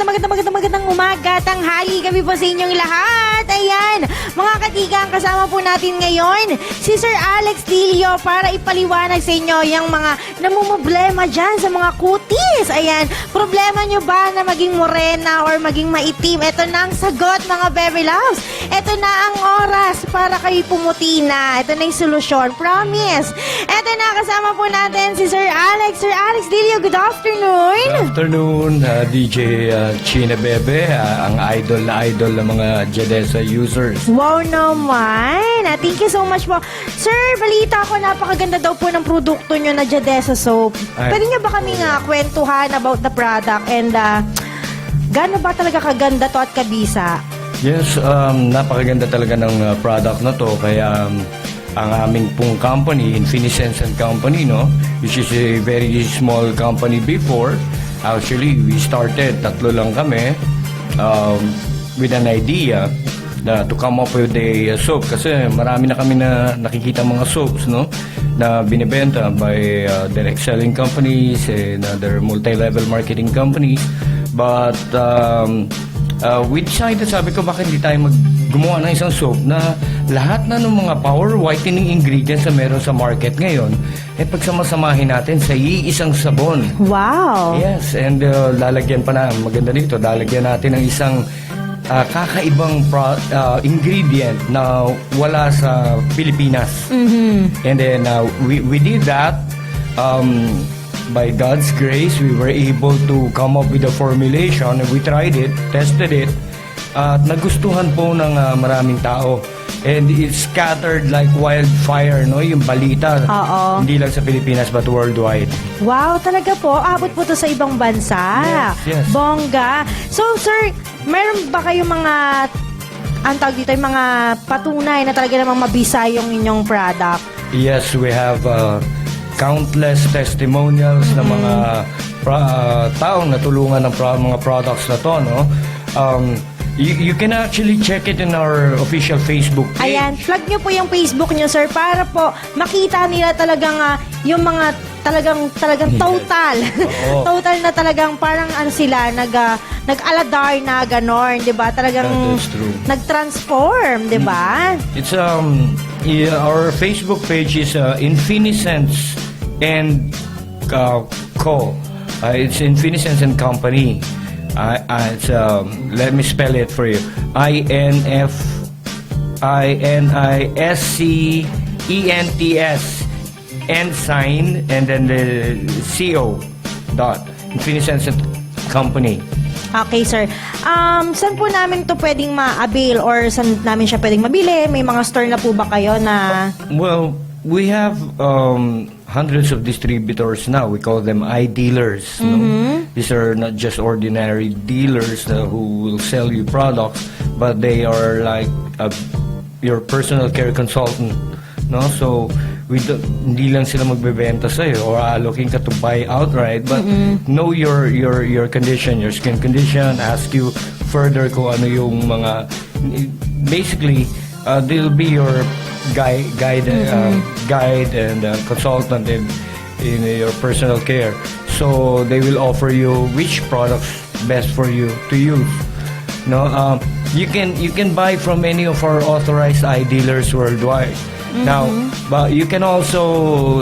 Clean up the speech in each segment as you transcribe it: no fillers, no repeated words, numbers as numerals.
magandang umaga, tanghali, gabi po sa inyong lahat. Ayan, mga katigang, kasama po natin ngayon si Sir Alex Dilio para ipaliwanag sa inyo yung mga namumblema dyan sa mga kutis. Ayan, problema nyo ba na maging morena or maging maitim? Ito na ang sagot, mga baby loves. Ito na ang oras para kayo pumuti na. Ito na yung solusyon, promise. Ito na, kasama po natin si Sir Alex. Sir Alex Dilio, good afternoon. Good afternoon, DJ China Bebe, ang idol ng mga Jadesa users. Wow naman! Thank you so much po. Sir, balita ko, napakaganda daw po ng produkto nyo na Jadesa soap. Ay, Pwede nyo ba kami nga kwentuhan about the product and gaano ba talaga kaganda to at kabisa? Yes, napakaganda talaga ng product na to. Kaya ang aming pong company, Infiniscence and Company, no, which is a very small company before. Actually, we started, tatlo lang kami, with an idea na to come up with a soap. Kasi marami na kami na nakikita mga soaps, no, na binibenta by direct selling companies and other multi-level marketing companies. But we decided, sabi ko, bakit hindi tayo gumawa ng isang soap na lahat na ng mga power whitening ingredients na meron sa market ngayon, pagsamasamahin natin sa iisang sabon. Wow! Yes, and lalagyan pa na, maganda dito, lalagyan natin ng isang kakaibang ingredient na wala sa Pilipinas. Mm-hmm. And then we did that. By God's grace, we were able to come up with a formulation. We tried it, tested it, at nagustuhan po ng maraming tao. And it scattered like wildfire, no? Yung balita. Oo. Hindi lang sa Pilipinas, but worldwide. Wow, talaga po. Abot po to sa ibang bansa. Yes. Bongga. So, sir, meron ba kayong mga tawag dito, yung mga patunay na talaga namang mabisa yung inyong product? Yes, we have countless testimonials ng mga taong natulungan ng mga products na to, no? You can actually check it in our official Facebook page. Ayan, plug nyo po yung Facebook nyo, sir, para po makita nila talagang yung mga talagang total. Oo. Total na talagang parang sila, nag-aladar na ganon, di ba? Talagang That is true. nag-transform, di ba? It's our Facebook page is Infiniscence and Co. It's Infiniscence and Company. It's let me spell it for you. INFINISCENTS and sign and then the CO dot Infiniscence and Company. Okay, sir. Saan po namin to pwedeng ma-avail or saan namin siya pwedeng mabili? May mga store na po ba kayo na... Well, we have hundreds of distributors now. We call them iDealers. No? These are not just ordinary dealers who will sell you products, but they are like your personal care consultant. No, so hindi lang sila magbebenta sa iyo or looking ka to buy outright, but know your condition, your skin condition, ask you further kung ano yung mga basically they'll be your guide and consultant in your personal care. So they will offer you which products best for you to use. No, you can buy from any of our authorized iDealers worldwide. Now, but you can also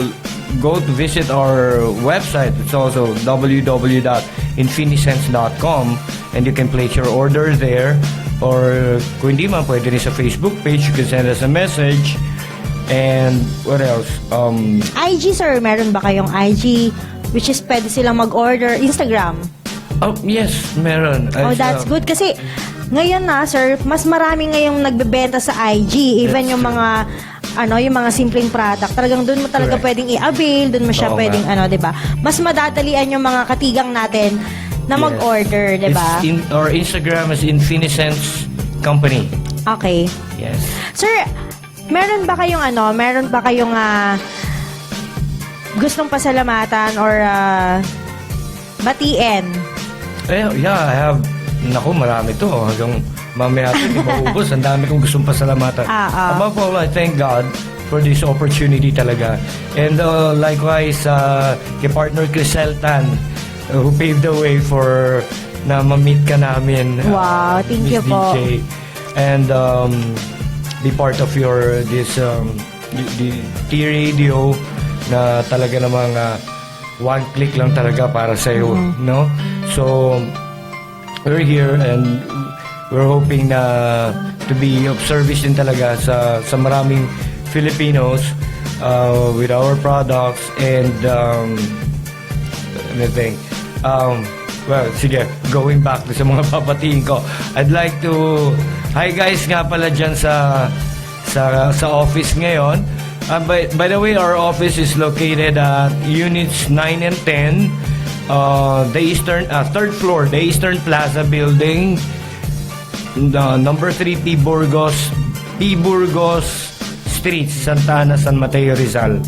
go to visit our website. It's also www.infiniscence.com, and you can place your order there. Or kung hindi man, pwede rin sa Facebook page. You can send us a message. And what else? IG, sir, meron ba kayong IG which is pwede silang mag-order? Instagram? Yes, meron. Oh, that's good. Kasi ngayon na, sir, mas marami ngayong nagbebenta sa IG. Even That's yung true. mga yung mga simpleng product. Talagang doon mo talaga Correct. pwedeng i-avail, doon mo siya Oo pwedeng nga. 'di ba? Mas madadalian yung mga katigang natin na Yes. mag-order, 'di ba? Our Instagram is Infiniscence Company. Okay. Yes. Sir, meron ba kayong gustong pasalamatan or batiin? Yeah, I have. Naku, marami to. Hanggang mamaya ito, di maubos. Ang dami kong gustong pasalamatan. Above all, I thank God for this opportunity talaga. And likewise, kay partner Criseltan, who paved the way for na ma-meet ka namin. Wow, thank Miss you po. DJ. And be part of this the T-Radio na talaga namang one click lang talaga para sa'yo, no? So, we're here and we're hoping na to be of service din talaga sa maraming Filipinos with our products and anything. Well, sige, going back to sa mga papatiin ko. I'd like to... Hi guys nga pala dyan sa office ngayon. By the way, our office is located at Units 9 and 10, the third floor, the Eastern Plaza Building, number 3 P. Burgos Street, Santa Ana, San Mateo, Rizal.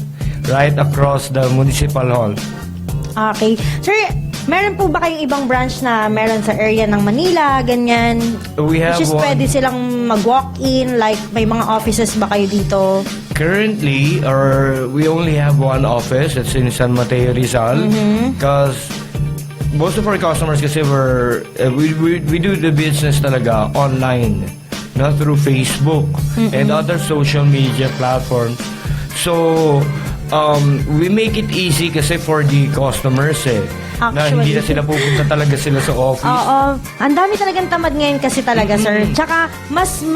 Right across the Municipal Hall. Okay. Sir, meron po ba kayong ibang branch na meron sa area ng Manila, ganyan? We have Which is one. pwede silang mag-walk-in, like may mga offices ba kayo dito? Currently, we only have one office. It's in San Mateo, Rizal. Because most of our customers kasi we do the business talaga online, not through Facebook and other social media platforms. So, we make it easy kasi for the customers na hindi na sila pupunta talaga sila sa office. Oo. Ang dami talagang tamad ngayon kasi talaga, sir. Tsaka, mas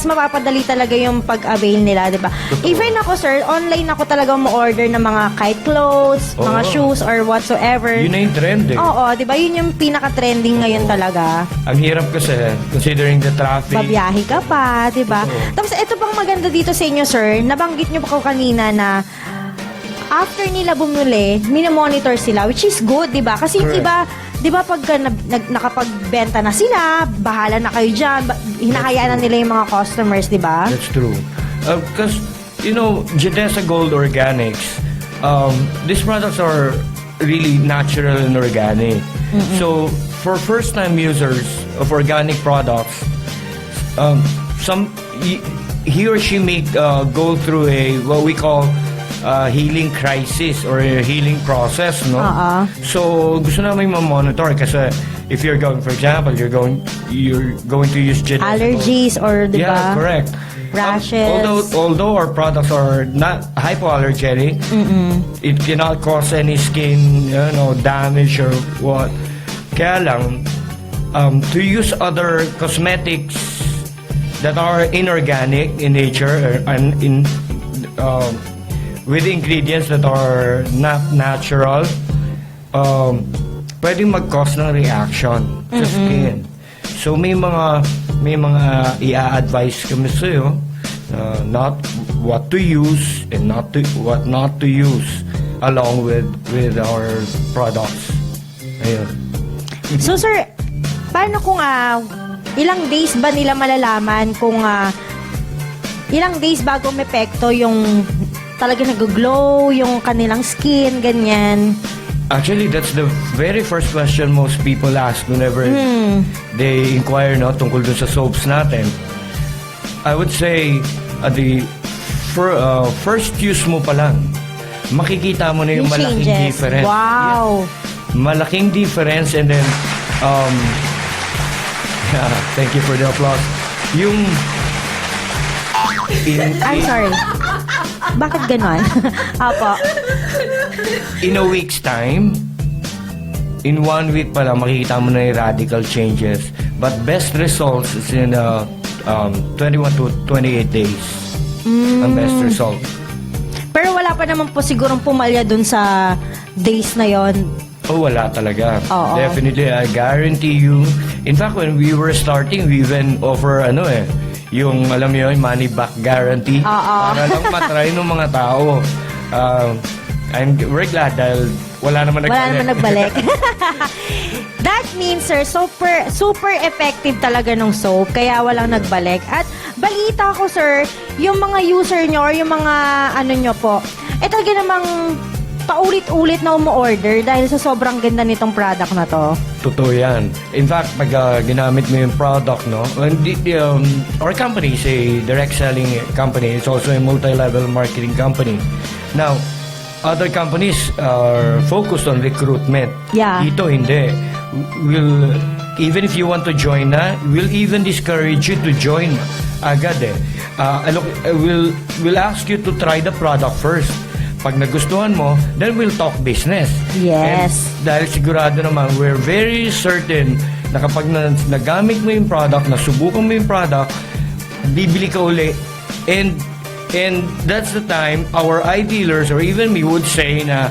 mapapadali talaga yung pag-avail nila, di ba? Even ako, sir, online ako talaga mo-order ng mga kahit clothes, mga shoes, or whatsoever. Yun na yung trend Oo, di ba? Yun yung pinaka-trending ngayon talaga. Ang hirap kasi, considering the traffic. Babiyahe ka pa, di ba? Tapos, ito pang maganda dito sa inyo, sir. Nabanggit nyo pa ko kanina na after nila bumili, minomonitor sila, which is good, di ba? Kasi yung iba, di ba, pagka nakapagbenta na sila, bahala na kayo dyan, hinahayaan na nila yung mga customers, di ba? That's true. Because, Jedesa Gold Organics, these products are really natural and organic. So, for first-time users of organic products, he or she may go through what we call healing crisis or a healing process, no? So, gusto namin ma-monitor kasi if you're going, for example, you're going to use allergies or, di ba? Yeah, correct. Rashes. Although our products are not hypoallergenic, it cannot cause any skin, damage or what. Kaya lang, to use other cosmetics that are inorganic in nature and with ingredients that are not natural, pwedeng mag-cause ng reaction sa skin. So may mga i-advise kami sa'yo, not what to use and what not to use along with our products. Ayun. So, sir, paano kung ilang days ba nila malalaman kung ilang days bago umepekto yung talaga nag-glow yung kanilang skin, ganyan? Actually, that's the very first question most people ask whenever they inquire tungkol dun sa soaps natin. I would say, the first use mo pa lang, makikita mo na yung malaking changes. difference. Wow! Yeah. Malaking difference and then, thank you for the applause. I'm sorry. Bakit ganon? Apo. In a week's time, in 1 week pa lang, makikita mo na yung radical changes. But best results is in 21 to 28 days. Ang best result. Pero wala pa naman po sigurong pumalya dun sa days na yon. Oh, wala talaga. Oo. Definitely, I guarantee you. In fact, when we were starting, we even offer, yung, alam mo yun, money back guarantee. Para lang matry ng mga tao. We're glad dahil wala naman nagbalik. That means, sir, super effective talaga nung soap, kaya walang nagbalik. At balita ko, sir, yung mga user nyo or yung mga nyo po, talaga namang paulit-ulit na umu-order dahil sa sobrang ganda nitong product na to. Totoo yan. In fact, pag ginamit mo yung product, our company is a direct selling company. It's also a multi-level marketing company. Now, other companies are focused on recruitment. Yeah. Ito hindi. We'll even if you want to join na, we'll even discourage you to join agad eh. We'll ask you to try the product first. Pag nagustuhan mo, then we'll talk business. Yes. And dahil sigurado naman, we're very certain na kapag nagamit mo yung product, nasubukan mo yung product, bibili ka uli. And that's the time our iDealers or even me would say na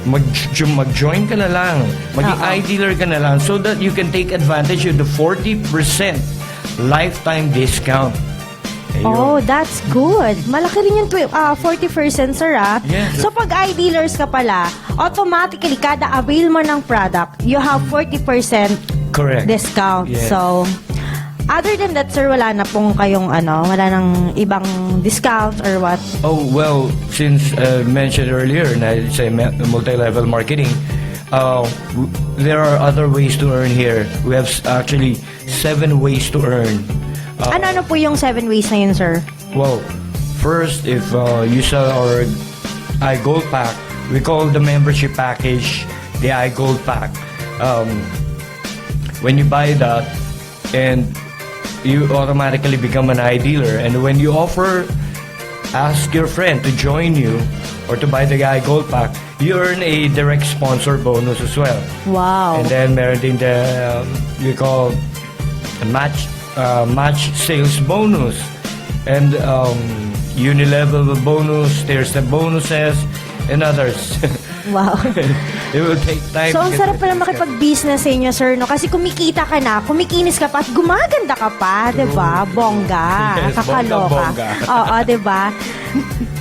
mag-join ka na lang. Maging iDealer ka na lang so that you can take advantage of the 40% lifetime discount. Ayun. Oh, that's good. Malaki rin yung 40%, sir, ah. Yes. So, pag iDealers ka pala, automatically, kada avail mo ng product, you have 40% Correct. discount. Yes. So, other than that, sir, wala na pong kayong wala nang ibang discount or what? Oh, well, since mentioned earlier na it's a multi-level marketing, there are other ways to earn here. We have actually 7 ways to earn. Ano po yung 7 ways na yun, sir? Well, first, if you sell our iGold pack, we call the membership package the iGold pack. When you buy that, and you automatically become an iDealer, and when you ask your friend to join you or to buy the iGold pack, you earn a direct sponsor bonus as well. Wow. And then meron din the we call a match sales bonus, and unilevel bonus, tier-step bonuses, and others. Wow. It will take time. So, ang to get sarap the pala discount. makipag-business sa inyo, sir, no? Kasi kumikita ka na, kumikinis ka pa, at gumaganda ka pa, di ba? Bongga. Yes, Kakaloka. bongga. Oo, di ba?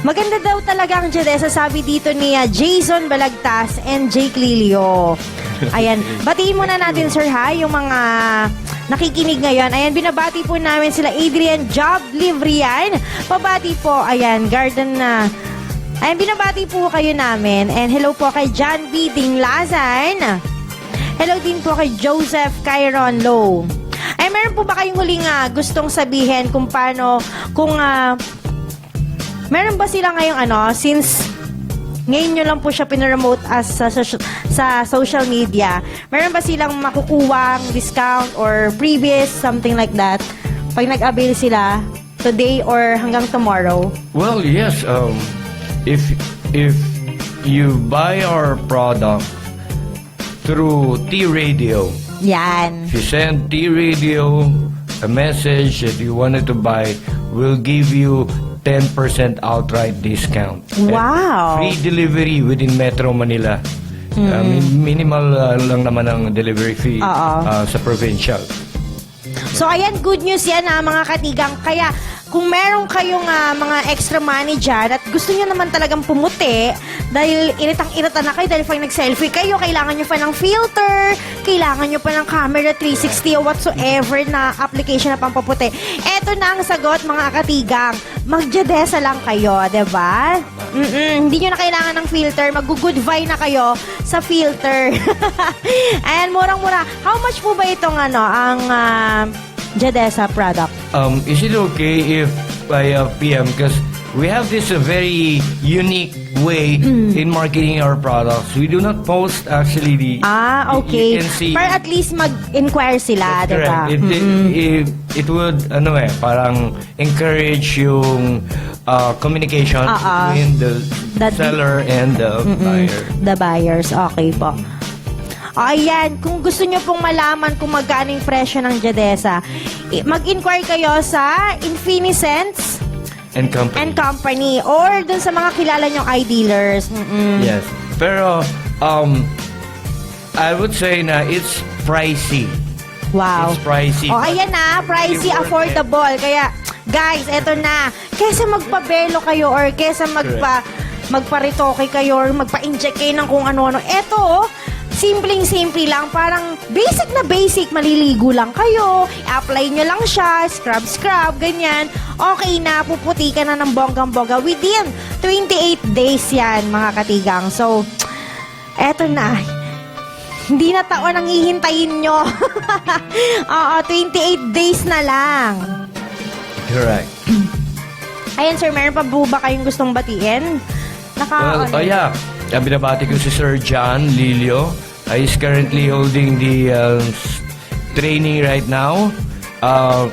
Maganda daw talaga ang Jedesa, sabi dito ni Jason Balagtas and Jake Lilio. Ayan. Batiin muna natin, sir, ha, yung mga nakikinig ngayon. Ayan, binabati po namin sila Adrian Job Livrian. Pabati po, ayan, Garden na. Ayan, binabati po kayo namin. And hello po kay John B. Dinglazan. Hello din po kay Joseph Kyron Low. Ay, meron po ba kayong huling gustong sabihin kung paano, meron ba sila ngayong since ngayon nyo lang po siya pinremote as sa social media, meron ba silang makukuwang discount or previous, something like that, pag nag-avail sila today or hanggang tomorrow? Well, yes. If you buy our product through T-Radio, Yan. if you send T-Radio a message that you wanted to buy, we'll give you 10% outright discount. Wow. And free delivery within Metro Manila. Minimal lang naman ang delivery fee sa provincial. So, ayan, good news yan mga katigang. Kaya, kung meron kayong mga extra money dyan at gusto nyo naman talagang pumuti dahil iritang-irita na kayo dahil pag nag-selfie kayo, kailangan nyo pa ng filter, kailangan nyo pa ng camera 360 o whatsoever na application na pampaputi. Eto na ang sagot, mga katigang. Mag-Jedesa lang kayo, diba? Hindi nyo na kailangan ng filter. Mag-good-vie na kayo sa filter. Ayan, murang-mura. How much po ba itong ang Jedesa product? Is it okay if I PM? Because we have this very unique way in marketing our products. We do not post actually the... Okay. You can see... Para at least mag-inquire sila, That's diba? correct. It would, parang encourage yung communication between the seller and the buyer. The buyers. Okay po. Ayan, kung gusto nyo pong malaman kung magkano yung presyo ng Jedesa, mag-inquire kayo sa Infinicents And Company or dun sa mga kilala nyong iDealers. Yes. Pero, I would say na it's pricey. Wow. It's pricey. Ayan na, pricey, Worth it. affordable. Kaya, guys, eto na. Kesa magpabelo kayo or kesa magparitoke kayo or magpa-inject kayo ng kung ano-ano. Eto, simpleng-simple lang. Parang basic, maliligo lang kayo. I-apply nyo lang siya, scrub, ganyan. Okay na, puputi ka na ng bonggang-bongga. Within 28 days yan, mga katigang. So, eto na. Hindi na taon ang hihintayin nyo. Oo, 28 days na lang. Correct. Ayan, sir, meron pa po ba kayong gustong batiin? Yeah. Binabati ko si Sir John Lilio. He is currently holding the training right now.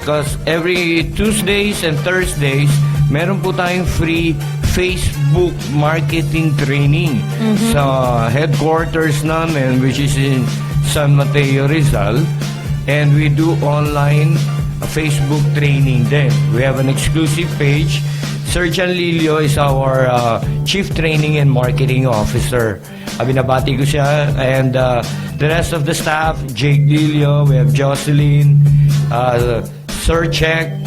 Because every Tuesdays and Thursdays, meron po tayong free Facebook marketing training sa headquarters namin, which is in San Mateo, Rizal. And we do online Facebook training din. We have an exclusive page. Sir John Lilio is our Chief Training and Marketing Officer. Binabati ko siya. And the rest of the staff, Jake Lilio, we have Jocelyn, Sir Check,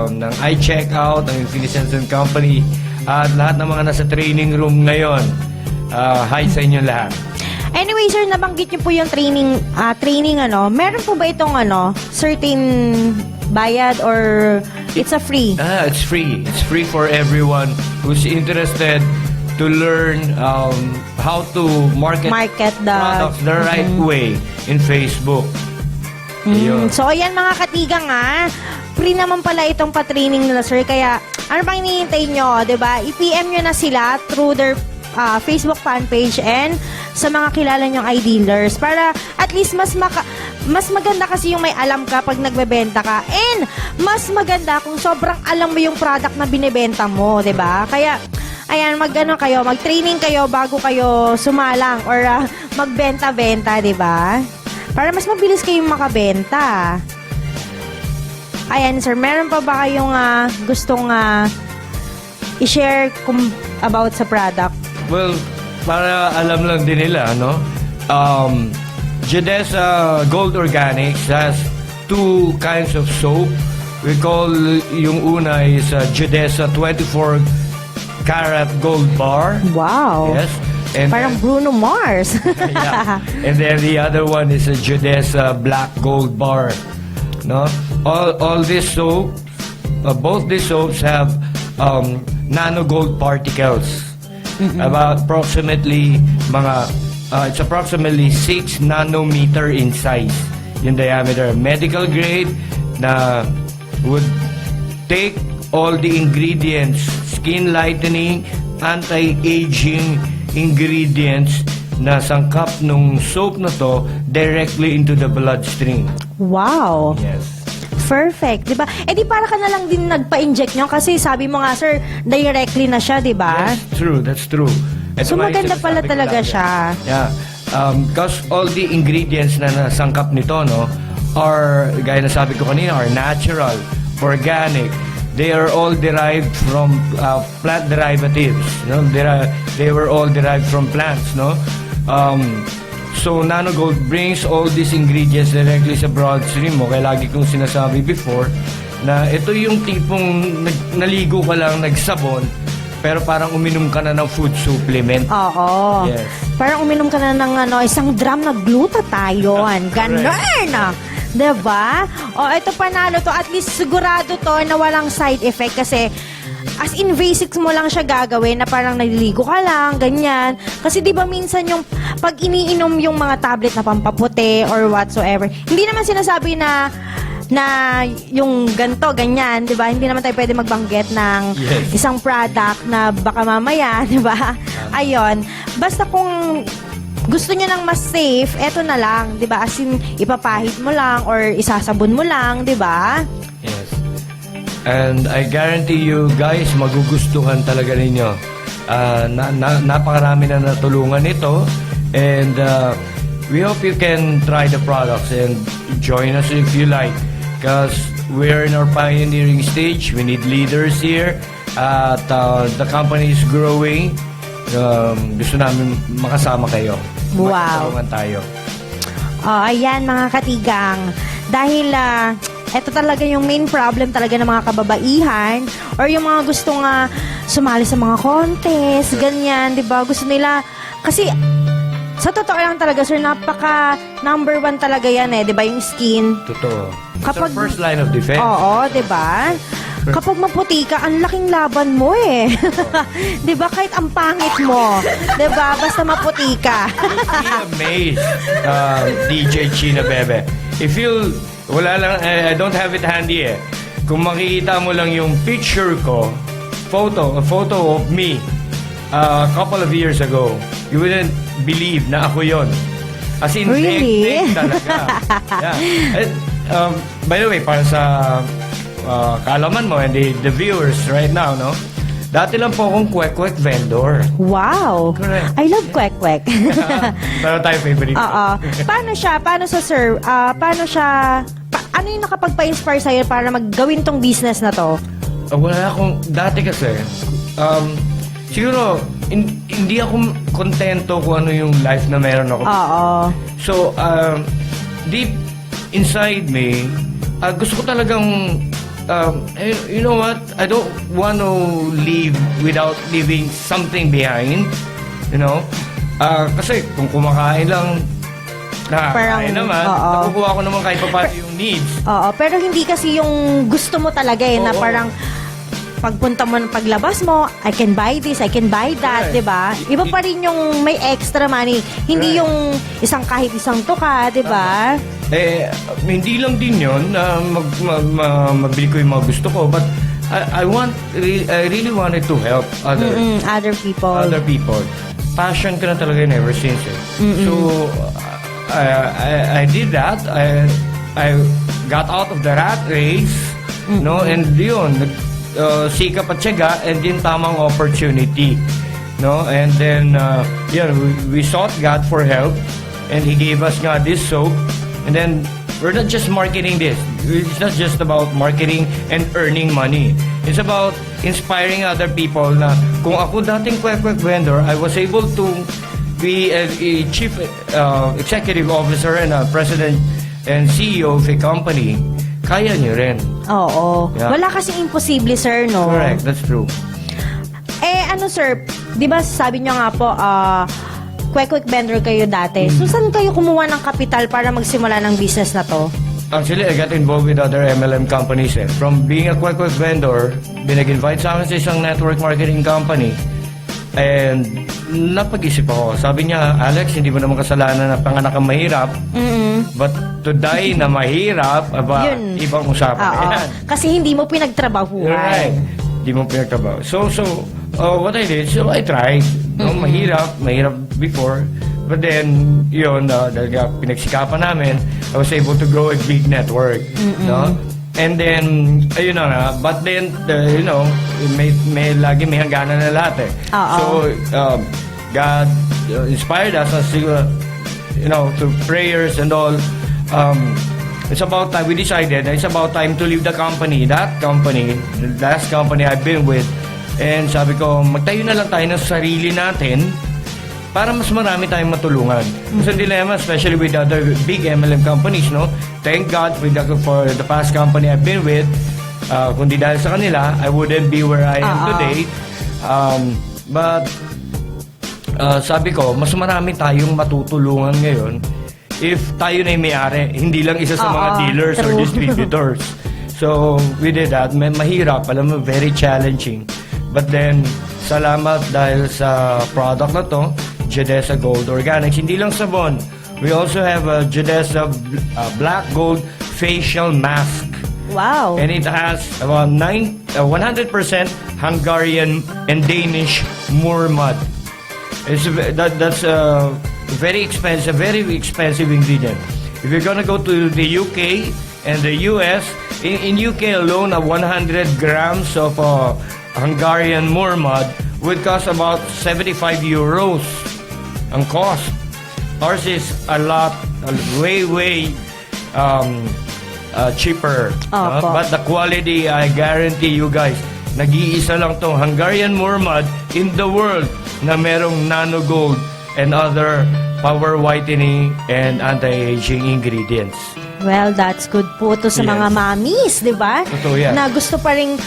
ng iCheckout, ng Infinity and Company, at lahat ng mga nasa training room ngayon. Hi sa inyo lahat. Anyway, sir, nabanggit niyo po yung training, meron po ba itong certain bayad or it's a free? It's free. It's free for everyone who's interested to learn how to market the products the right way in Facebook. Ayun. So, ayan mga katigang free naman pala itong pa-training nila, sir. Kaya, ano pang hinihintay nyo, diba? I-PM nyo na sila through their Facebook fan page and sa mga kilala nyong i-dealers para at least mas maganda kasi yung may alam ka pag nagbebenta ka, and mas maganda kung sobrang alam mo yung product na binebenta mo, 'di ba? Kaya ayan, mag-training kayo bago kayo sumalang or magbenta-benta, 'di ba? Para mas mabilis kayong makabenta. Ayan, sir, meron pa ba kayong gustong i-share about sa product? Well, para alam lang din nila, Jadesa Gold Organics has two kinds of soap. We call yung una is Jadesa 24 karat gold bar. Wow. Yes. And parang Bruno Mars. yeah. And then the other one is a Jadesa black gold bar. No? All these soap, both these soaps have nano gold particles. About approximately it's approximately 6 nanometer in size in diameter. Medical grade na would take all the ingredients, skin lightening, anti-aging ingredients na sangkap nung soap na to directly into the bloodstream. Wow. Yes. Perfect, 'di ba? Eh di para ka na lang din nagpa-inject nyo kasi sabi mo nga, sir, directly na siya, 'di ba? Yes, true. That's true. Ito So nga yung maganda pala sinasabi ko talaga lagi. siya. Yeah. Because all the ingredients na nasangkap nito, are, gaya na sabi ko kanina, are natural, organic. They are all derived from plant derivatives. They were all derived from plants, So, Nanogold brings all these ingredients directly sa bloodstream mo. Kaya lagi kong sinasabi before na ito yung tipong naligo ka lang, nagsabon, pero parang uminom ka na ng food supplement. Oo. Yes. Parang uminom ka na ng isang drum na glutathione. Ganun. Diba? O, ito panalo to. At least sigurado to na walang side effect kasi as in basics mo lang siya gagawin na parang naliligo ka lang, ganyan. Kasi di ba minsan yung pag iniinom yung mga tablet na pampaputi or whatsoever, hindi naman sinasabi na yung ganto, ganyan, di ba? Hindi naman tayo pwede magbanggit ng isang product na baka mamaya, di ba? Ayun. Basta kung gusto nyo ng mas safe, eto na lang, di ba? As in, ipapahid mo lang or isasabon mo lang, di ba? Yes. And I guarantee you guys, magugustuhan talaga ninyo. Napakarami na natulungan ito. And we hope you can try the products and join us if you like. Because we're in our pioneering stage. We need leaders here. At the company is growing. Gusto namin makasama kayo. Wow. Matulungan tayo. Ayan mga katigang. Dahil ito talaga yung main problem talaga ng mga kababaihan or yung mga gustong sumali sa mga contest, ganyan, 'di ba? Gusto nila kasi sa totoo lang talaga, sir, napaka number 1 talaga yan 'di ba, yung skin. Totoo. Kapag It's our first line of defense. Oo, 'di ba? Kapag maputi ka, ang laking laban mo eh. 'Di ba? Kahit ang pangit mo, 'di ba? Basta maputi ka. You'll be amazed, DJ China Bebe. If you wala lang, I don't have it handy eh. Kung makikita mo lang yung picture ko, a photo of me a couple of years ago, you wouldn't believe na ako yon. As in, Really? leg talaga. Yeah. And, by the way, para sa kaalaman mo and the viewers right now, no? Dati lang po akong kwek-kwek vendor. Wow. Correct. I love kwek-kwek. Pero tayo favorite. Oo. Paano siya? Paano sa sir? Paano siya? Ano yung nakapagpa-inspire sa'yo para maggawin tong business na to? Wala akong, dati kasi, siguro, hindi ako kontento kung ano yung life na meron ako. Oo. So, deep inside me, gusto ko talagang, you know what? I don't want to live without leaving something behind. You know? Kasi kung kumakain lang, nakakain naman, nakukuha ko naman kahit pa paano yung needs. Oo, pero hindi kasi yung gusto mo talaga na Oo. parang pagpunta mo, paglabas mo, I can buy this, I can buy that, Right. di ba? Iba pa rin yung may extra money. Hindi Right. yung kahit isang tuka, di ba? Hindi lang din yun na mabili ko yung mga gusto ko, but I really wanted to help Other people. other people. Passion ko na talaga yun ever since. So, I did that. I got out of the rat race, no, and yun, sikap at tiyaga, and din tamang opportunity, no, and then, we sought God for help, and He gave us nga this soap, and then, we're not just marketing this. It's not just about marketing and earning money. It's about inspiring other people na kung ako dating kwek-kwek vendor, I was able to be a chief executive officer and a president and CEO of a company, kaya niyo rin. Oo. Yeah. Wala kasing imposible, sir, no? Correct, that's true. Ano, sir, di ba sabi niyo nga po, kwek-kwek vendor kayo dati. So, saan kayo kumuha ng kapital para magsimula ng business na to? Actually, I got involved with other MLM companies. From being a kwek-kwek vendor, binag-invite sa akin sa isang network marketing company. And napag-isip ako. Sabi niya, Alex, hindi mo naman kasalanan na panganak kang mahirap. But to die na mahirap, Yun. ibang usapan. Oo. Yan. Kasi hindi mo pinagtrabahuhan. Right. Hindi mo pinagtrabaho. So, what I did, so I tried. No, mahirap before. But then, yun, dahil nga pinagsikapan namin, I was able to grow a big network. No? And then, ayun na nga, but then, may lagi may hangganan na lahat eh. Oo. So, God inspired us as to prayers and all. It's about time, we decided na it's about time to leave the company, the last company I've been with. And sabi ko, magtayo na lang tayo ng sarili natin para mas marami tayong matulungan. Kasi dilemma, especially with other big MLM companies, no? Thank God for the past company I've been with. Kundi dahil sa kanila, I wouldn't be where I am today. But sabi ko, mas marami tayong matutulungan ngayon if tayo na yung may-ari, hindi lang isa sa mga dealers or true. distributors. So, we did that. Mahirap, alam mo, very challenging. But then, salamat dahil sa product na to, Jedesa Gold Organics. Hindi lang sabon. We also have a Jedesa Black Gold Facial Mask. Wow. And it has about 100% Hungarian and Danish Moor mud. That's a very expensive ingredient. If you're gonna go to the UK and the US, in UK alone, 100 grams of Hungarian Moor mud would cost about 75 euros ang cost. Ours is way cheaper. But the quality, I guarantee you guys, nag-iisa lang tong Hungarian Moor mud in the world na merong nano gold and other power whitening and anti-aging ingredients. Well, that's good po to sa Yes. mga mommies, di ba? Totoo yan. Na gusto pa rin,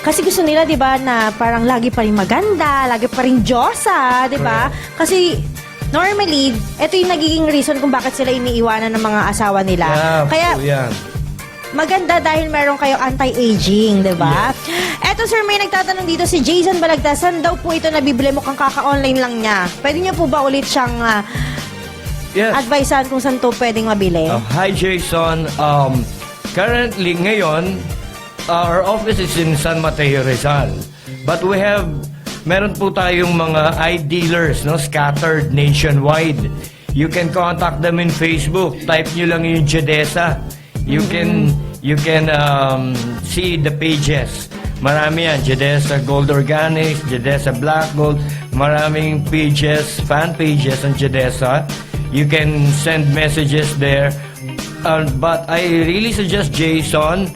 kasi gusto nila, di ba, na parang lagi pa rin maganda, lagi pa rin Diyosa, di ba? Kasi, normally, ito yung nagiging reason kung bakit sila iniiwanan ng mga asawa nila. Yeah, Kaya, totoo yan. maganda dahil meron kayo anti-aging, di ba? Eto, sir, may nagtatanong dito si Jason Balagtas. Saan daw po ito nabibili mo kang kaka-online lang niya? Pwede niyo po ba ulit siyang Yes. advisean kung saan to pwedeng mabili? Hi Jason. Currently ngayon, our office is in San Mateo, Rizal. But we have, meron po tayong mga eye dealers, no, scattered nationwide. You can contact them in Facebook. Type nyo lang yung Jedesa. You can see the pages. Marami yan. Jedesa Gold Organics, Jedesa Black Gold. Maraming pages, fan pages on Jedesa. You can send messages there. But I really suggest, Jason,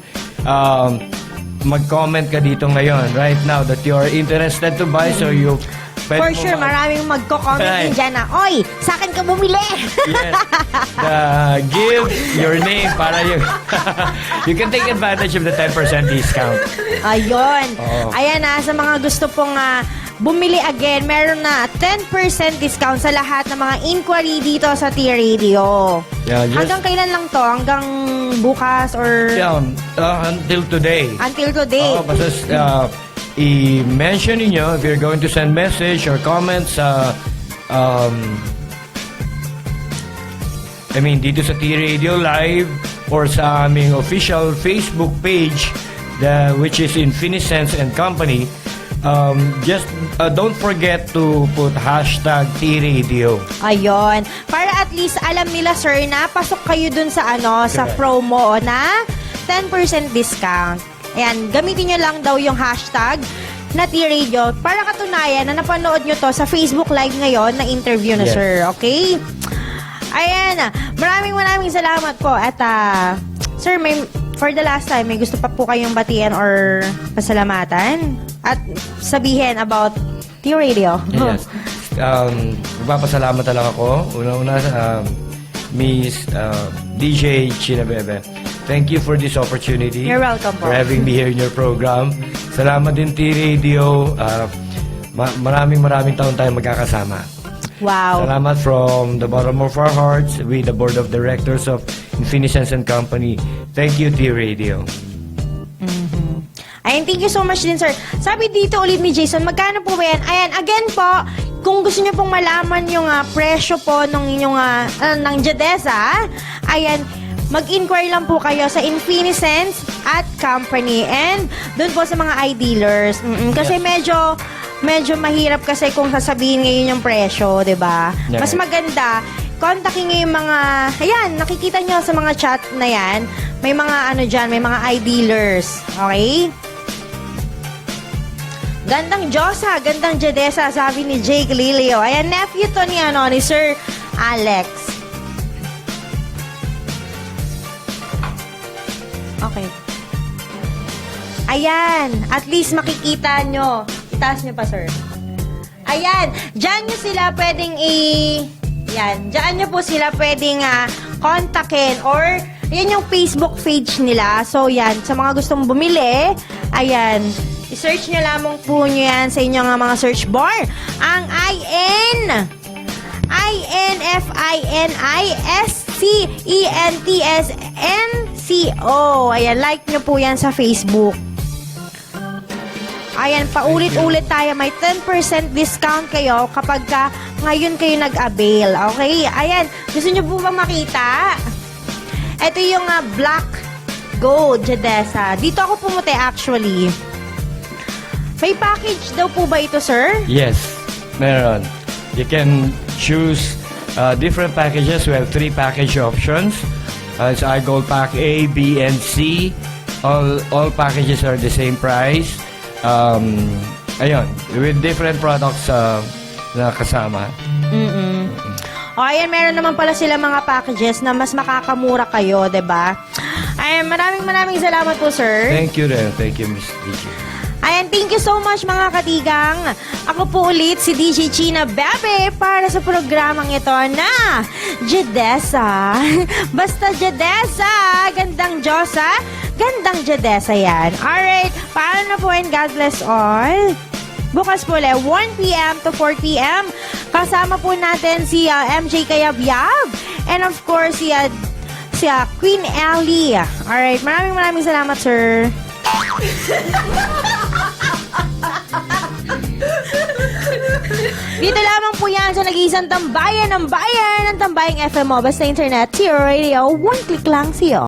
mag-comment ka dito ngayon, right now, that you are interested to buy, so you... For sure, maraming magko-comment din dyan na, oy, sa akin ka bumili! Yes. Give your name para you can take advantage of the 10% discount. Ayun. Oo. Ayan na, sa mga gusto pong bumili again, meron na 10% discount sa lahat ng mga inquiry dito sa T-Radio. Yeah, just- Hanggang kailan lang to? Hanggang bukas or Yeah, until today. until today? Basta i-mention niyo if you're going to send message or comments dito sa T-Radio Live or sa aming official Facebook page, which is Infiniscence and Company. Just don't forget to put hashtag T-Radio. Ayun. Para at least alam nila, sir, na pasok kayo dun sa sa Correct. promo na 10% discount. Ayan, gamitin nyo lang daw yung hashtag na T-Radio para katunayan na napanood nyo to sa Facebook Live ngayon na interview na, Yes. sir. Okay? Ayan. Maraming salamat po. At, sir, for the last time, may gusto pa po kayong batian or pasalamatan? At sabihin about T-Radio. Yes. Magpapasalamat talaga ako. Una-una, Miss DJ Chinabebe. Thank you for this opportunity. You're welcome po. For having me here in your program. Salamat din T-Radio. Maraming taon tayo magkakasama. Wow. Salamat from the bottom of our hearts with the board of directors of Infiniscence and Company. Thank you, T-Radio. Ayan, thank you so much din, sir. Sabi dito ulit ni Jason, magkano po ba yan? Ayan, again po, kung gusto niyo pong malaman yung presyo po ng inyong ng Jedesa, ayan, mag-inquire lang po kayo sa Infiniscence at Company and doon po sa mga iDealers. Kasi medyo mahirap kasi kung sasabihin ngayon yung presyo, 'di ba? Yeah. Mas maganda kontakin niyo yung mga, ayan, nakikita niyo sa mga chat na yan, may mga diyan, may mga iDealers. Okay? Gandang Diyosa, gandang Jedesa, sabi ni Jake Lilio. Ayan, nephew to ni Sir Alex. Okay. Ayan, at least makikita nyo. Itaas nyo pa, sir. Ayan, dyan nyo sila pwedeng yan, dyan nyo po sila pwedeng kontakin or yan yung Facebook page nila. So, yan, sa mga gustong bumili, ayan, i-search nyo lamang po nyo yan sa inyong mga search bar. Ang INFINISCENTSNCO. Ayan, like nyo po yan sa Facebook. Ayan, paulit-ulit tayo. May 10% discount kayo kapag ngayon kayo nag-avail. Okay? Ayan, gusto nyo po bang makita? Ito yung Black Gold Jedesa. Dito ako pumuti actually. May package daw po ba ito, sir? Yes, meron. You can choose different packages. We have 3 package options. It's iGold Pack A, B, and C. All packages are the same price. Ayun, with different products na kasama. O, ayan, meron naman pala sila mga packages na mas makakamura kayo, 'di ba? Ayan, maraming salamat po, sir. Thank you rin. Thank you, Miss DJ. Ayan, thank you so much mga katigang. Ako po ulit si DJ China Bebe para sa programang ito na Jedesa. Basta Jedesa, gandang Diyosa, gandang Jedesa yan. Alright, paano na po and God bless all. Bukas po ulit, 1 p.m. to 4 p.m. Kasama po natin si MJ Kayabyab and of course si Queen Ellie. Alright, maraming salamat, sir. Dito lamang po yan sa nag-iisang tambayan ng bayan ng Tambayang FM mo. Basta internet, T-Radio, one click lang siyo.